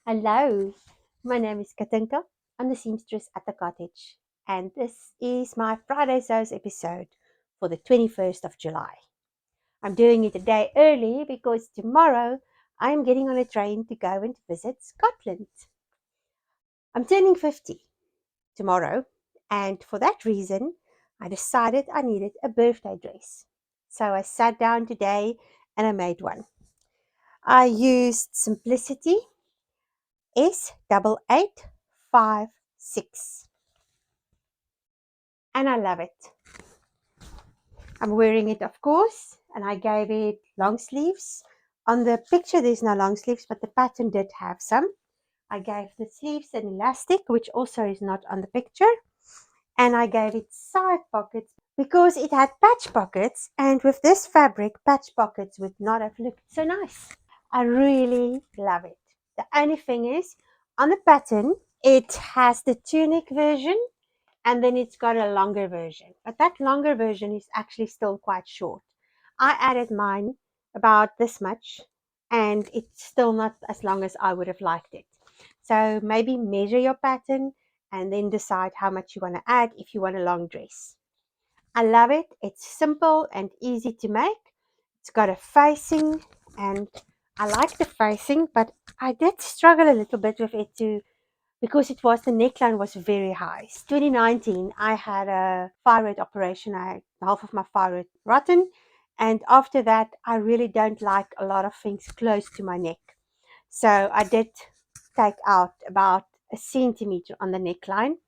Hello, my name is Katinka. I'm the seamstress at the cottage, and this is my Friday Sews episode for the 21st of July. I'm doing it a day early because tomorrow I'm getting on a train to go and visit Scotland. I'm turning 50 tomorrow, and for that reason, I decided I needed a birthday dress. So I sat down today and I made one. I used Simplicity S8856 and I love it. I'm wearing it, of course, and I gave it long sleeves. On the picture, there's no long sleeves, but the pattern did have some. I gave the sleeves an elastic, which also is not on the picture, and I gave it side pockets because it had patch pockets, and with this fabric, patch pockets would not have looked so nice. I really love it. The only thing is, on the pattern, it has the tunic version and then it's got a longer version. But that longer version is actually still quite short. I added mine about this much and it's still not as long as I would have liked it. So maybe measure your pattern and then decide how much you want to add if you want a long dress. I love it. It's simple and easy to make. It's got a facing and I like the facing, but I did struggle a little bit with it too because the neckline was very high. 2019, I had a thyroid operation. I had half of my thyroid rotten. And after that, I really don't like a lot of things close to my neck. So I did take out about a centimeter on the neckline.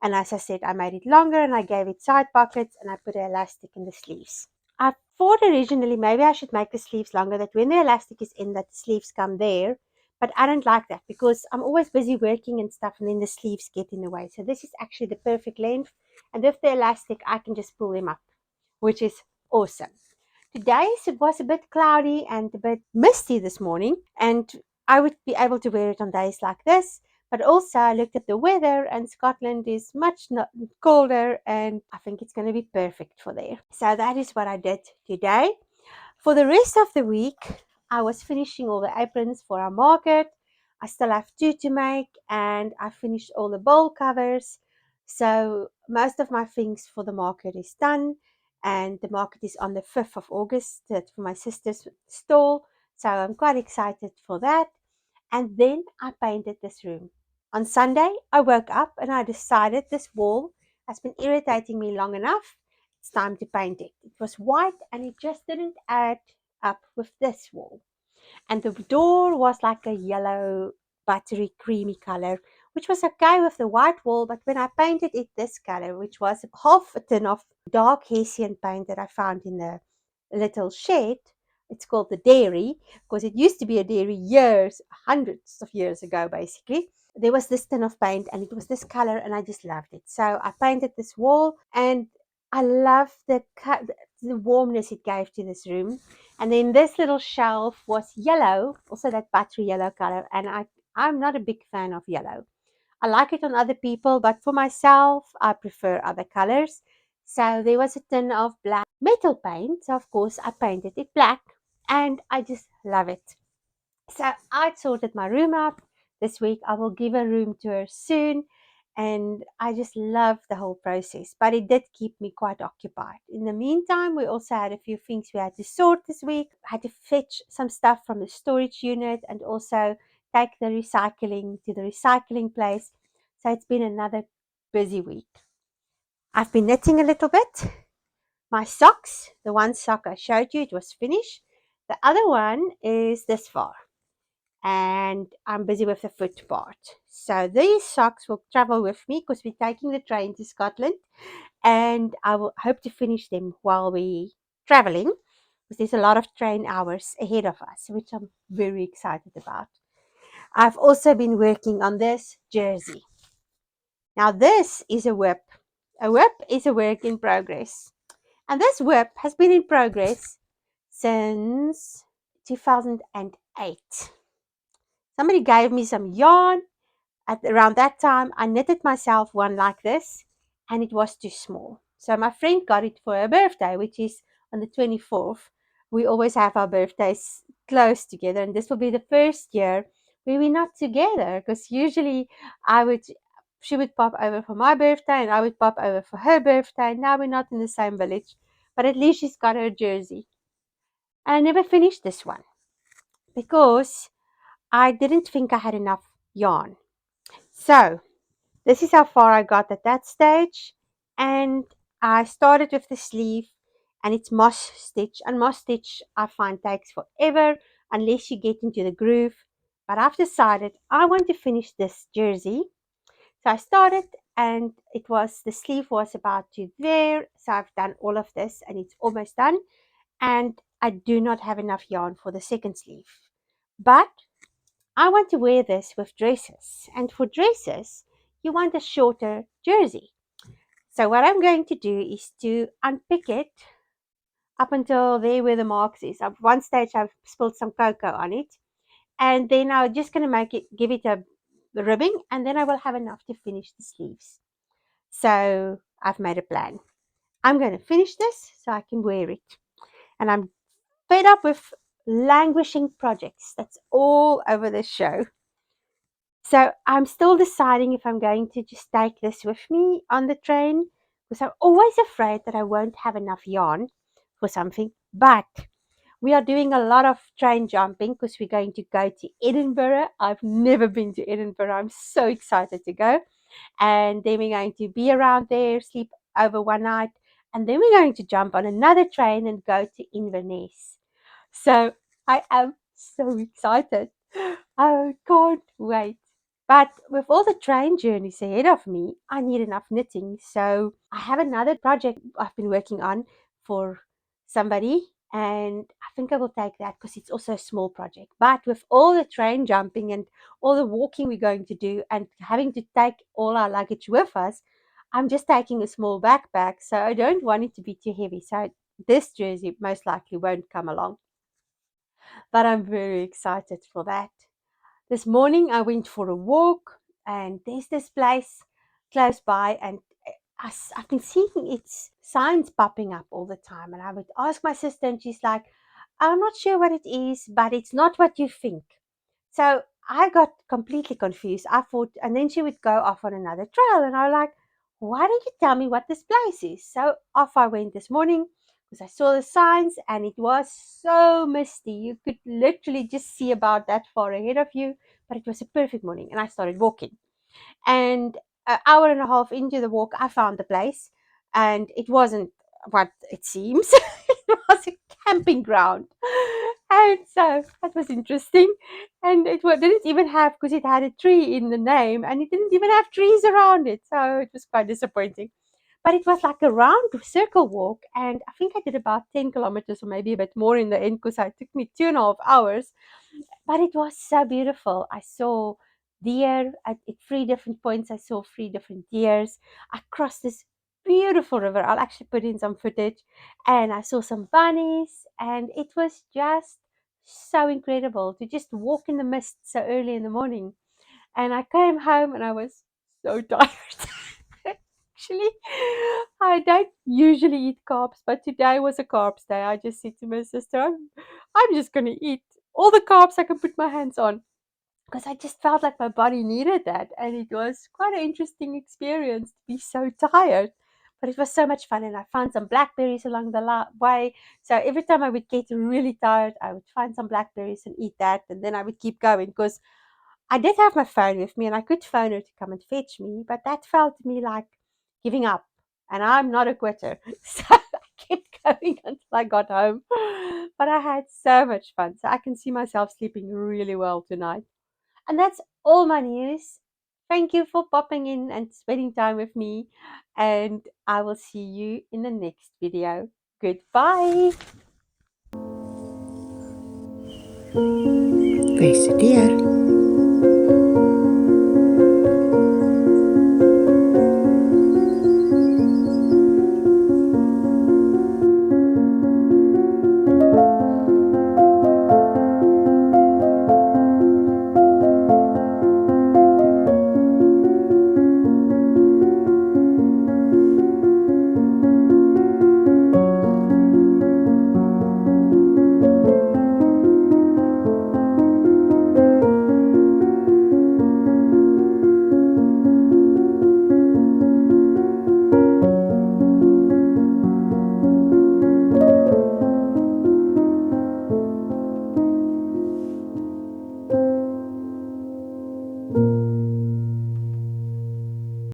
And as I said, I made it longer and I gave it side pockets and I put an elastic in the sleeves. I thought originally maybe I should make the sleeves longer, that when the elastic is in, that the sleeves come there. But I don't like that because I'm always busy working and stuff and then the sleeves get in the way. So this is actually the perfect length. And with the elastic, I can just pull them up, which is awesome. Today it was a bit cloudy and a bit misty this morning, and I would be able to wear it on days like this. But also, I looked at the weather, and Scotland is much not colder, and I think it's going to be perfect for there. So that is what I did today. For the rest of the week, I was finishing all the aprons for our market. I still have two to make, and I finished all the bowl covers. So most of my things for the market is done, and the market is on the 5th of August for my sister's stall. So I'm quite excited for that. And then I painted this room. On Sunday, I woke up and I decided this wall has been irritating me long enough. It's time to paint it. It was white and it just didn't add up with this wall. And the door was like a yellow, buttery, creamy color, which was okay with the white wall. But when I painted it this color, which was half a tin of dark Hessian paint that I found in the little shed, it's called the dairy because it used to be a dairy years, hundreds of years ago, basically. There was this tin of paint and it was this color and I just loved it. So I painted this wall and I love the warmness it gave to this room. And then this little shelf was yellow, also that buttery yellow color. And I'm not a big fan of yellow. I like it on other people, but for myself, I prefer other colors. So there was a tin of black metal paint. So of course I painted it black and I just love it. So I sorted my room up this week. I will give a room tour soon. And I just love the whole process, but it did keep me quite occupied. In the meantime, we also had a few things we had to sort this week. I had to fetch some stuff from the storage unit and also take the recycling to the recycling place. So it's been another busy week. I've been knitting a little bit. My socks, the one sock I showed you, it was finished. The other one is this far and I'm busy with the foot part. So these socks will travel with me because we're taking the train to Scotland and I will hope to finish them while we're traveling because there's a lot of train hours ahead of us, which I'm very excited about. I've also been working on this jersey. Now this is a WIP. A WIP is a work in progress. And this WIP has been in progress since 2008. Somebody gave me some yarn around that time. I knitted myself one like this and it was too small. So my friend got it for her birthday, which is on the 24th. We always have our birthdays close together and this will be the first year where we're not together, because usually she would pop over for my birthday and I would pop over for her birthday. Now we're not in the same village, but at least she's got her jersey. And I never finished this one because I didn't think I had enough yarn. So this is how far I got at that stage. And I started with the sleeve, and it's moss stitch. And moss stitch I find takes forever unless you get into the groove. But I've decided I want to finish this jersey. So I started, and the sleeve was about to there. So I've done all of this and it's almost done. And I do not have enough yarn for the second sleeve. But I want to wear this with dresses. And for dresses, you want a shorter jersey. So what I'm going to do is to unpick it up until there where the marks is. At one stage I've spilled some cocoa on it. And then I'm just going to give it a ribbing, and then I will have enough to finish the sleeves. So I've made a plan. I'm going to finish this so I can wear it. And I'm fed up with languishing projects. That's all over the show. So I'm still deciding if I'm going to just take this with me on the train, because I'm always afraid that I won't have enough yarn for something. But we are doing a lot of train jumping because we're going to go to Edinburgh. I've never been to Edinburgh. I'm so excited to go. And then we're going to be around there, sleep over one night, and then we're going to jump on another train and go to Inverness. So I am so excited. I can't wait. But with all the train journeys ahead of me, I need enough knitting. So I have another project I've been working on for somebody, and I think I will take that because it's also a small project. But with all the train jumping and all the walking we're going to do and having to take all our luggage with us, I'm just taking a small backpack. So I don't want it to be too heavy. So this jersey most likely won't come along. But I'm very excited for that. This morning I went for a walk, and there's this place close by, and I've been seeing its signs popping up all the time. And I would ask my sister, and she's like, I'm not sure what it is, but it's not what you think. So I got completely confused. I thought, and then she would go off on another trail, and I was like, why don't you tell me what this place is? So off I went this morning because I saw the signs, and it was so misty. You could literally just see about that far ahead of you, but it was a perfect morning, and I started walking. And an hour and a half into the walk, I found the place, and it wasn't what it seems. It was a camping ground. And so that was interesting. And didn't even have, because it had a tree in the name, and it didn't even have trees around it. So it was quite disappointing. But it was like a round circle walk, and I think I did about 10 kilometers or maybe a bit more in the end, because it took me 2.5 hours. But it was so beautiful. I saw deer at 3 different points. I saw 3 different deers. I crossed this beautiful river. I'll actually put in some footage. And I saw some bunnies, and it was just so incredible to just walk in the mist so early in the morning. And I came home and I was so tired. Actually, I don't usually eat carbs, but today was a carbs day. I just said to my sister, I'm just going to eat all the carbs I can put my hands on, because I just felt like my body needed that. And it was quite an interesting experience to be so tired. But it was so much fun, and I found some blackberries along the way. So every time I would get really tired, I would find some blackberries and eat that, and then I would keep going, because I did have my phone with me, and I could phone her to come and fetch me, but that felt to me like giving up. And I'm not a quitter. So I kept going until I got home. But I had so much fun. So I can see myself sleeping really well tonight. And that's all my news. Thank you for popping in and spending time with me. And I will see you in the next video. Goodbye. Where's the deer?